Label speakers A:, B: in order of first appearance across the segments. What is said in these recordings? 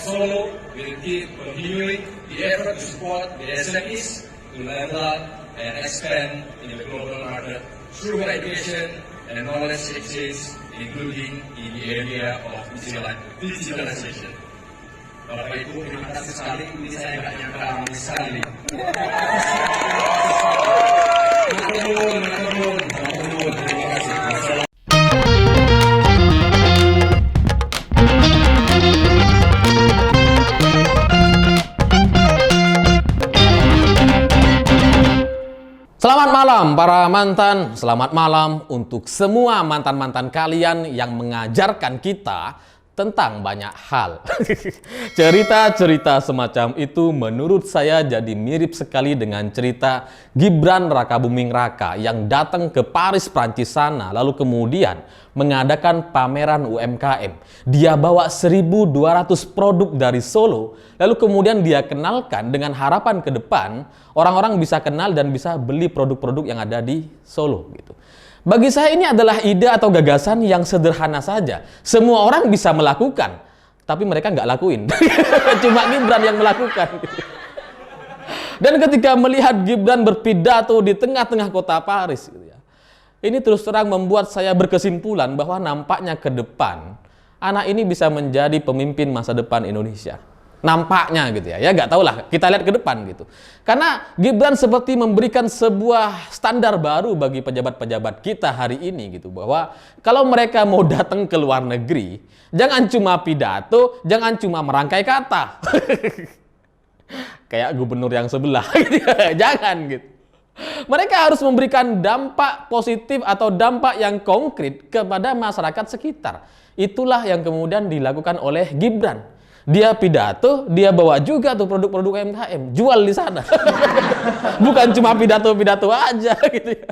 A: Solo will keep continuing the effort to support the SMEs to level up and expand in the global market through education and knowledge exchange, including in the area of digitalization. Bapak Ibu, terima kasih sekali. Ini saya nggak nyangka ramai sekali. Terima kasih.
B: Selamat malam para mantan, selamat malam untuk semua mantan-mantan kalian yang mengajarkan kita tentang banyak hal. Cerita-cerita semacam itu menurut saya jadi mirip sekali dengan cerita Gibran Rakabuming Raka yang datang ke Paris, Prancis sana, lalu kemudian mengadakan pameran UMKM. Dia bawa 1.200 produk dari Solo, lalu kemudian dia kenalkan dengan harapan ke depan orang-orang bisa kenal dan bisa beli produk-produk yang ada di Solo gitu. Bagi saya ini adalah ide atau gagasan yang sederhana saja. Semua orang bisa melakukan, tapi mereka nggak lakuin. Cuma Gibran yang melakukan. Dan ketika melihat Gibran berpidato di tengah-tengah kota Paris, ini terus terang membuat saya berkesimpulan bahwa nampaknya ke depan anak ini bisa menjadi pemimpin masa depan Indonesia. Nampaknya gitu ya, nggak tahu lah, kita lihat ke depan gitu. Karena Gibran seperti memberikan sebuah standar baru bagi pejabat-pejabat kita hari ini gitu, bahwa kalau mereka mau datang ke luar negeri, jangan cuma pidato, jangan cuma merangkai kata. Kayak gubernur yang sebelah gitu ya. Jangan gitu. Mereka harus memberikan dampak positif atau dampak yang konkret kepada masyarakat sekitar. Itulah yang kemudian dilakukan oleh Gibran. Dia pidato, dia bawa juga tuh produk-produk UMKM, jual di sana. Bukan cuma pidato-pidato aja gitu ya.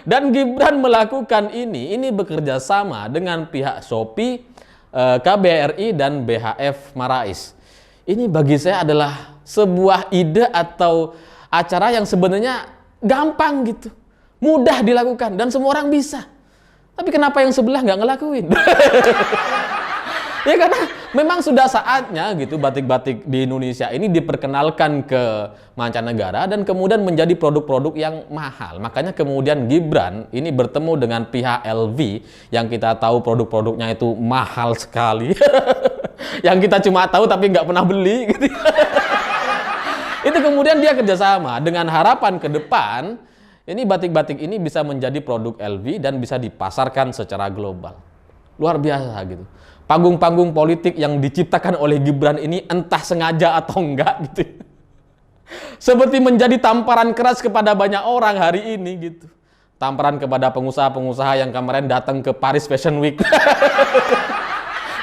B: Dan Gibran melakukan ini bekerja sama dengan pihak Shopee, KBRI dan BHF Marais. Ini bagi saya adalah sebuah ide atau acara yang sebenarnya gampang gitu, mudah dilakukan dan semua orang bisa. Tapi kenapa yang sebelah nggak ngelakuin? Ya karena memang sudah saatnya gitu batik-batik di Indonesia ini diperkenalkan ke mancanegara dan kemudian menjadi produk-produk yang mahal. Makanya kemudian Gibran ini bertemu dengan pihak LV yang kita tahu produk-produknya itu mahal sekali. Yang kita cuma tahu tapi nggak pernah beli gitu. Itu kemudian dia kerjasama dengan harapan ke depan ini batik-batik ini bisa menjadi produk LV dan bisa dipasarkan secara global. Luar biasa gitu. Panggung-panggung politik yang diciptakan oleh Gibran ini entah sengaja atau enggak gitu. Seperti menjadi tamparan keras kepada banyak orang hari ini gitu. Tamparan kepada pengusaha-pengusaha yang kemarin datang ke Paris Fashion Week.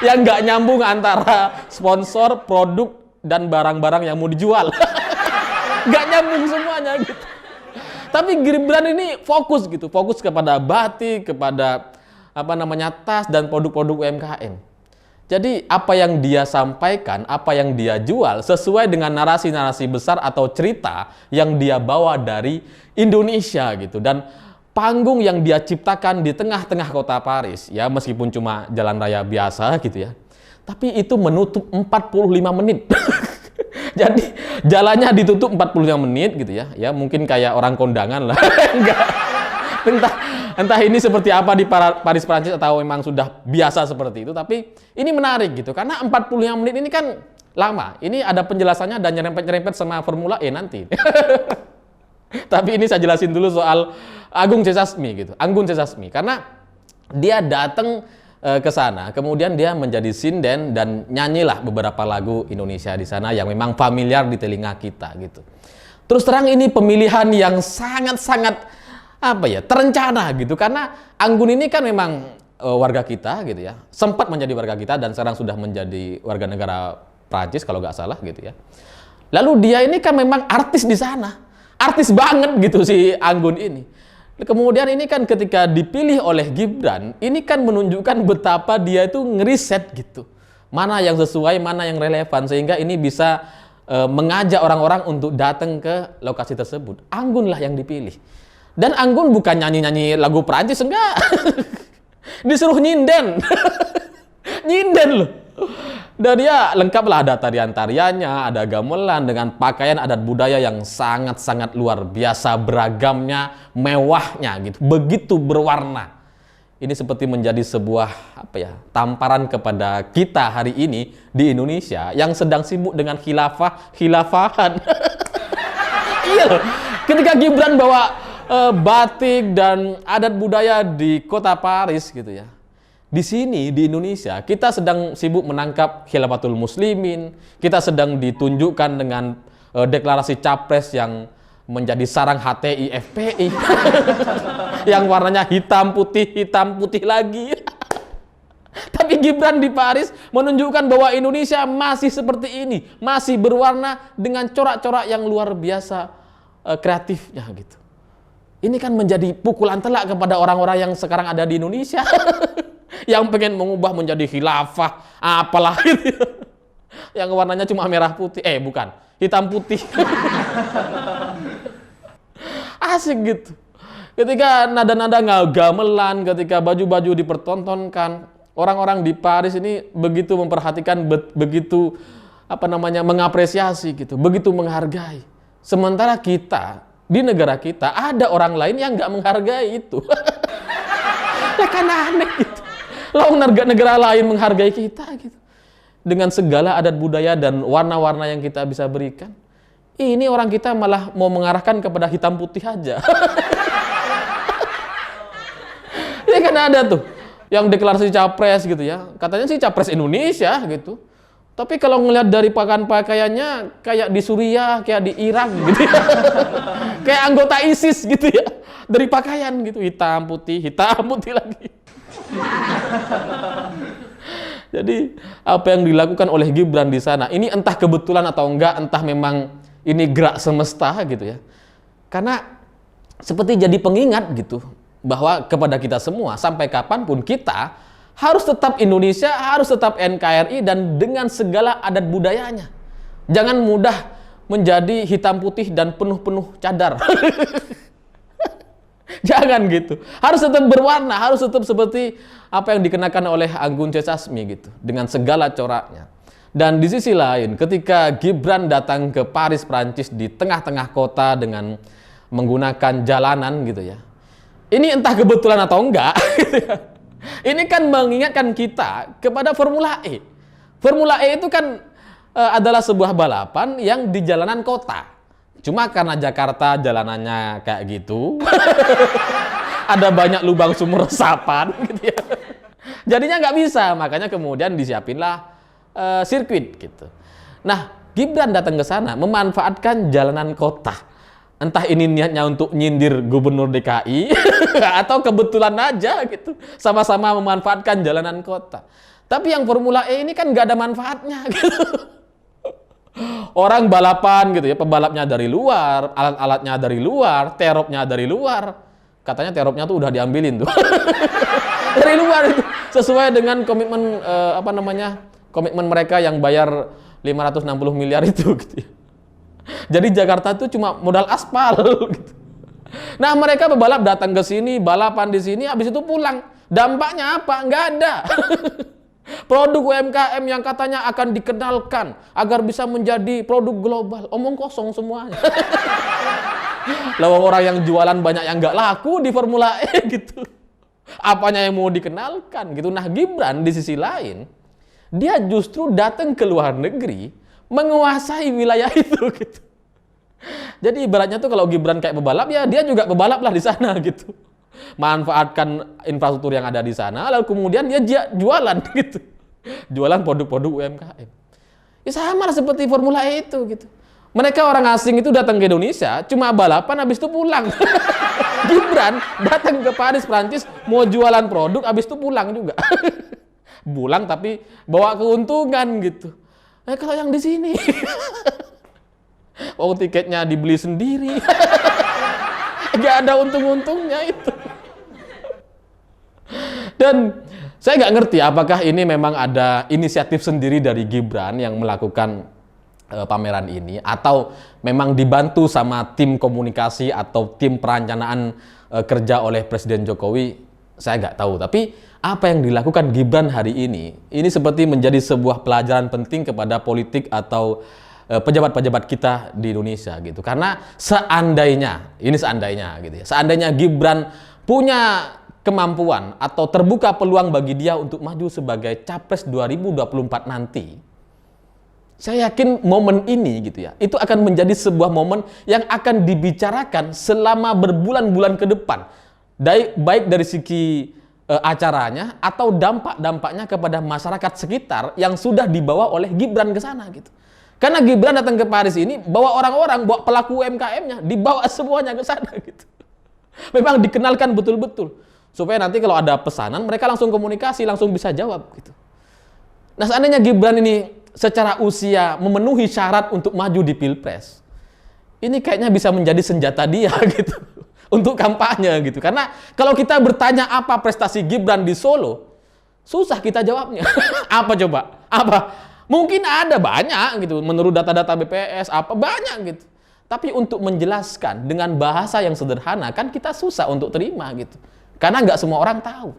B: Yang nggak nyambung antara sponsor, produk, dan barang-barang yang mau dijual. Nggak nyambung semuanya gitu. Tapi Gibran ini fokus gitu. Fokus kepada batik, kepada tas dan produk-produk UMKM. Jadi apa yang dia sampaikan, apa yang dia jual sesuai dengan narasi-narasi besar atau cerita yang dia bawa dari Indonesia gitu. Dan panggung yang dia ciptakan di tengah-tengah kota Paris, ya meskipun cuma jalan raya biasa gitu ya, tapi itu menutup 45 menit. Jadi jalannya ditutup 45 menit gitu ya. Ya mungkin kayak orang kondangan lah. Enggak. Entah ini seperti apa di Paris Prancis atau memang sudah biasa seperti itu, tapi ini menarik gitu karena 45 menit ini kan lama. Ini ada penjelasannya dan nyerempet-nyerempet sama Formula E nanti. Tapi ini saya jelasin dulu soal Anggun C. Sasmi gitu. Anggun C. Sasmi karena dia datang ke sana, kemudian dia menjadi sinden dan nyanyilah beberapa lagu Indonesia di sana yang memang familiar di telinga kita gitu. Terus terang ini pemilihan yang sangat-sangat terencana gitu karena Anggun ini kan memang warga kita gitu ya, sempat menjadi warga kita dan sekarang sudah menjadi warga negara Prancis kalau nggak salah gitu ya. Lalu dia ini kan memang artis di sana, artis banget gitu si Anggun ini. Kemudian ini kan ketika dipilih oleh Gibran, ini kan menunjukkan betapa dia itu ngeriset gitu. Mana yang sesuai, mana yang relevan, sehingga ini bisa mengajak orang-orang untuk datang ke lokasi tersebut. Anggun lah yang dipilih. Dan Anggun bukan nyanyi-nyanyi lagu Perancis, enggak. Disuruh nyinden. Nyinden loh. Dan dia lengkap lah, ada tarian-tariannya, ada gamelan dengan pakaian adat budaya yang sangat-sangat luar biasa beragamnya, mewahnya gitu, begitu berwarna. Ini seperti menjadi sebuah tamparan kepada kita hari ini di Indonesia yang sedang sibuk dengan khilafahan. Iya loh, ketika Gibran bawa batik dan adat budaya di kota Paris gitu ya. Di sini, di Indonesia, kita sedang sibuk menangkap Khilafatul Muslimin, kita sedang ditunjukkan dengan deklarasi capres yang menjadi sarang HTI FPI, yang warnanya hitam putih lagi. Tapi Gibran di Paris menunjukkan bahwa Indonesia masih seperti ini, masih berwarna dengan corak-corak yang luar biasa kreatifnya gitu. Ini kan menjadi pukulan telak kepada orang-orang yang sekarang ada di Indonesia. Yang pengen mengubah menjadi khilafah apalah gitu. Yang warnanya cuma merah putih, bukan, hitam putih. Asik gitu. Ketika nada-nada gamelan, ketika baju-baju dipertontonkan, orang-orang di Paris ini begitu memperhatikan, begitu mengapresiasi gitu, begitu menghargai. Sementara kita di negara kita ada orang lain yang nggak menghargai itu. Ya kan aneh gitu. Lalu negara lain menghargai kita gitu. Dengan segala adat budaya dan warna-warna yang kita bisa berikan. Ini orang kita malah mau mengarahkan kepada hitam putih aja. Ya kan ada tuh yang deklarasi capres gitu ya. Katanya sih capres Indonesia gitu. Tapi kalau ngelihat dari pakaiannya kayak di Suriah, kayak di Irak gitu ya. Kayak anggota ISIS gitu ya. Dari pakaian gitu, hitam putih lagi. Jadi apa yang dilakukan oleh Gibran di sana ini entah kebetulan atau enggak, entah memang ini gerak semesta gitu ya. Karena seperti jadi pengingat gitu bahwa kepada kita semua sampai kapanpun kita harus tetap Indonesia, harus tetap NKRI dan dengan segala adat budayanya. Jangan mudah menjadi hitam putih dan penuh cadar. Jangan gitu. Harus tetap berwarna, harus tetap seperti apa yang dikenakan oleh Anggun C. Sasmi gitu, dengan segala coraknya. Dan di sisi lain, ketika Gibran datang ke Paris, Prancis di tengah-tengah kota dengan menggunakan jalanan gitu ya. Ini entah kebetulan atau enggak. Ini kan mengingatkan kita kepada Formula E. Formula E itu kan adalah sebuah balapan yang di jalanan kota. Cuma karena Jakarta jalanannya kayak gitu, ada banyak lubang sumur resapan gitu ya. Jadinya nggak bisa, makanya kemudian disiapinlah sirkuit gitu. Nah, Gibran datang ke sana memanfaatkan jalanan kota. Entah ini niatnya untuk nyindir gubernur DKI atau kebetulan aja gitu, sama-sama memanfaatkan jalanan kota. Tapi yang Formula E ini kan nggak ada manfaatnya gitu. Orang balapan gitu ya, pembalapnya dari luar, alat-alatnya dari luar, teropnya dari luar. Katanya teropnya tuh udah diambilin tuh. Dari luar itu. Sesuai dengan komitmen komitmen mereka yang bayar 560 miliar itu gitu ya. Jadi Jakarta tuh cuma modal aspal gitu. Nah, mereka pebalap datang ke sini, balapan di sini, habis itu pulang. Dampaknya apa? Nggak ada. Produk UMKM yang katanya akan dikenalkan agar bisa menjadi produk global, omong kosong semuanya. Lalu orang yang jualan banyak yang nggak laku di Formula E gitu. Apanya yang mau dikenalkan gitu. Nah, Gibran di sisi lain, dia justru datang ke luar negeri menguasai wilayah itu gitu. Jadi ibaratnya tuh kalau Gibran kayak pebalap, ya dia juga pebalap lah di sana gitu. Manfaatkan infrastruktur yang ada di sana, lalu kemudian dia jualan gitu. Jualan produk-produk UMKM. Ya sama lah seperti Formula E itu gitu. Mereka orang asing itu datang ke Indonesia, cuma balapan habis itu pulang. Gibran datang ke Paris, Prancis, mau jualan produk, habis itu pulang juga. Pulang tapi bawa keuntungan gitu. Kalau yang di sini, oh tiketnya dibeli sendiri. Gak ada untung-untungnya itu. Dan saya nggak ngerti apakah ini memang ada inisiatif sendiri dari Gibran yang melakukan pameran ini, atau memang dibantu sama tim komunikasi atau tim perencanaan kerja oleh Presiden Jokowi. Saya nggak tahu. Tapi apa yang dilakukan Gibran hari ini seperti menjadi sebuah pelajaran penting kepada politik atau pejabat-pejabat kita di Indonesia gitu. Karena seandainya gitu ya, seandainya Gibran punya kemampuan atau terbuka peluang bagi dia untuk maju sebagai Capres 2024 nanti, saya yakin momen ini gitu ya, itu akan menjadi sebuah momen yang akan dibicarakan selama berbulan-bulan ke depan. Baik dari segi acaranya atau dampak-dampaknya kepada masyarakat sekitar yang sudah dibawa oleh Gibran ke sana gitu. Karena Gibran datang ke Paris ini bawa orang-orang, bawa pelaku UMKM-nya, dibawa semuanya ke sana gitu. Memang dikenalkan betul-betul supaya nanti kalau ada pesanan mereka langsung komunikasi, langsung bisa jawab gitu. Nah, seandainya Gibran ini secara usia memenuhi syarat untuk maju di Pilpres, ini kayaknya bisa menjadi senjata dia gitu untuk kampanye gitu. Karena kalau kita bertanya apa prestasi Gibran di Solo, susah kita jawabnya. Apa coba? Apa? Mungkin ada banyak gitu, menurut data-data BPS apa banyak gitu. Tapi untuk menjelaskan dengan bahasa yang sederhana kan kita susah untuk terima gitu. Karena nggak semua orang tahu.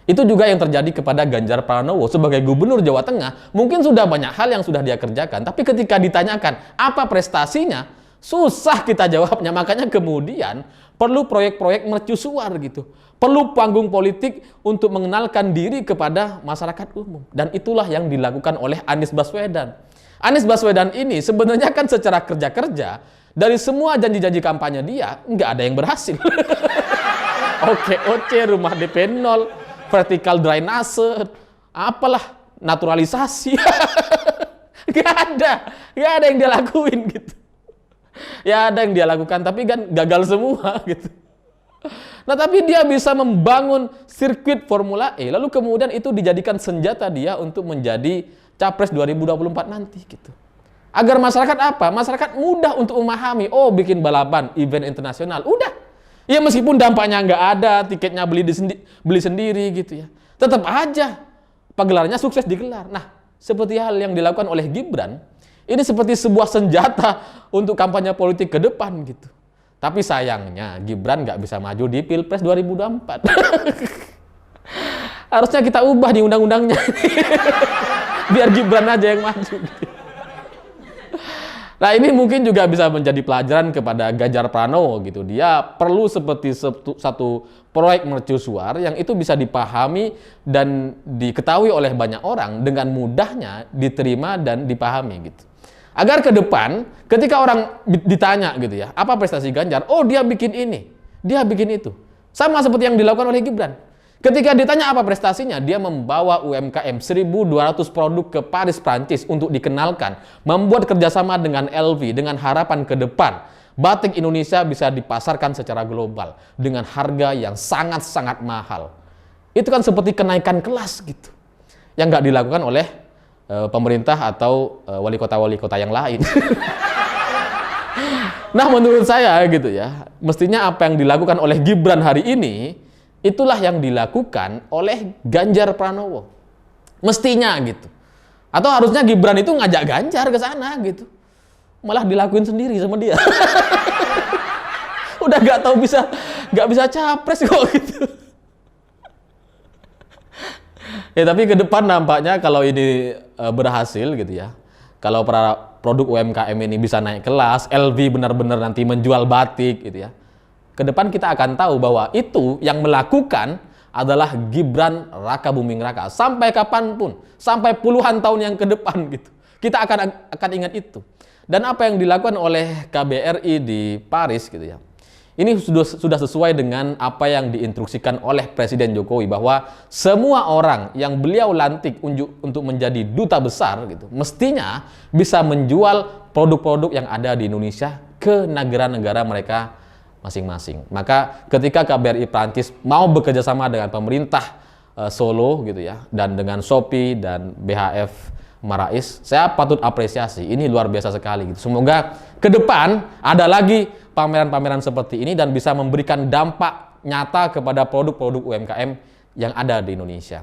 B: Itu juga yang terjadi kepada Ganjar Pranowo sebagai Gubernur Jawa Tengah. Mungkin sudah banyak hal yang sudah dia kerjakan, tapi ketika ditanyakan apa prestasinya, susah kita jawabnya. Makanya kemudian perlu proyek-proyek mercusuar gitu. Perlu panggung politik untuk mengenalkan diri kepada masyarakat umum. Dan itulah yang dilakukan oleh Anies Baswedan. Anies Baswedan ini sebenarnya kan secara kerja-kerja, dari semua janji-janji kampanye dia, nggak ada yang berhasil. OKOC, rumah DP 0, vertical drainase, apalah, naturalisasi. Gak ada yang dia lakuin gitu. Ya ada yang dia lakukan, tapi kan gagal semua gitu. Nah, tapi dia bisa membangun sirkuit Formula E, lalu kemudian itu dijadikan senjata dia untuk menjadi Capres 2024 nanti gitu. Agar masyarakat apa? Masyarakat mudah untuk memahami, oh bikin balapan, event internasional, udah. Ya meskipun dampaknya nggak ada, tiketnya beli sendiri gitu ya. Tetap aja pagelarannya sukses digelar. Nah, seperti hal yang dilakukan oleh Gibran, ini seperti sebuah senjata untuk kampanye politik ke depan gitu. Tapi sayangnya Gibran nggak bisa maju di Pilpres 2024. Harusnya kita ubah di undang-undangnya. Biar Gibran aja yang maju gitu. Nah, ini mungkin juga bisa menjadi pelajaran kepada Ganjar Pranowo gitu. Dia perlu seperti satu proyek mercusuar yang itu bisa dipahami dan diketahui oleh banyak orang dengan mudahnya diterima dan dipahami gitu. Agar ke depan ketika orang ditanya gitu ya, apa prestasi Ganjar? Oh, dia bikin ini, dia bikin itu. Sama seperti yang dilakukan oleh Gibran. Ketika ditanya apa prestasinya, dia membawa UMKM 1.200 produk ke Paris, Prancis untuk dikenalkan, membuat kerjasama dengan LV dengan harapan ke depan batik Indonesia bisa dipasarkan secara global dengan harga yang sangat-sangat mahal. Itu kan seperti kenaikan kelas gitu, yang nggak dilakukan oleh pemerintah atau wali kota yang lain. Nah, menurut saya gitu ya, mestinya apa yang dilakukan oleh Gibran hari ini, itulah yang dilakukan oleh Ganjar Pranowo. Mestinya gitu. Atau harusnya Gibran itu ngajak Ganjar ke sana gitu. Malah dilakuin sendiri sama dia. Udah nggak bisa capres kok gitu. Ya tapi ke depan nampaknya kalau ini berhasil gitu ya, kalau para produk UMKM ini bisa naik kelas, LV benar-benar nanti menjual batik gitu ya, ke depan kita akan tahu bahwa itu yang melakukan adalah Gibran Rakabuming Raka sampai kapanpun, sampai puluhan tahun yang ke depan gitu. Kita akan ingat itu. Dan apa yang dilakukan oleh KBRI di Paris gitu ya, ini sudah sesuai dengan apa yang diinstruksikan oleh Presiden Jokowi, bahwa semua orang yang beliau lantik untuk menjadi duta besar gitu, mestinya bisa menjual produk-produk yang ada di Indonesia ke negara-negara mereka masing-masing. Maka ketika KBRI Prancis mau bekerja sama dengan pemerintah Solo gitu ya, dan dengan Shopee dan BHF Marais, saya patut apresiasi. Ini luar biasa sekali gitu. Semoga ke depan ada lagi pameran-pameran seperti ini dan bisa memberikan dampak nyata kepada produk-produk UMKM yang ada di Indonesia.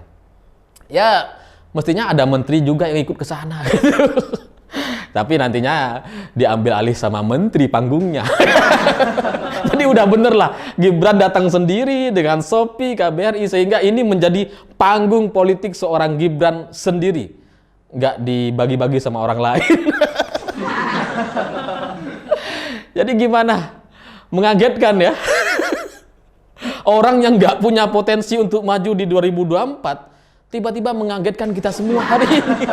B: Ya, mestinya ada menteri juga yang ikut ke sana. Tapi nantinya diambil alih sama menteri panggungnya. Jadi udah bener lah, Gibran datang sendiri dengan Shopee, KBRI, sehingga ini menjadi panggung politik seorang Gibran sendiri. Nggak dibagi-bagi sama orang lain. Jadi gimana? Mengagetkan ya. Orang yang nggak punya potensi untuk maju di 2024 tiba-tiba mengagetkan kita semua hari ini.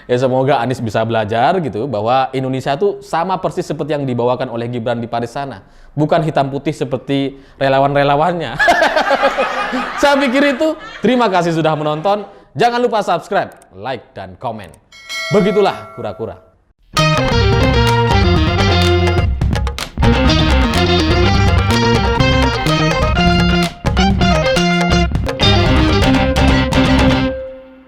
B: Ya semoga Anies bisa belajar gitu bahwa Indonesia itu sama persis seperti yang dibawakan oleh Gibran di Paris sana. Bukan hitam putih seperti relawan-relawannya. Saya pikir itu. Terima kasih sudah menonton. Jangan lupa subscribe, like, dan komen. Begitulah kura-kura.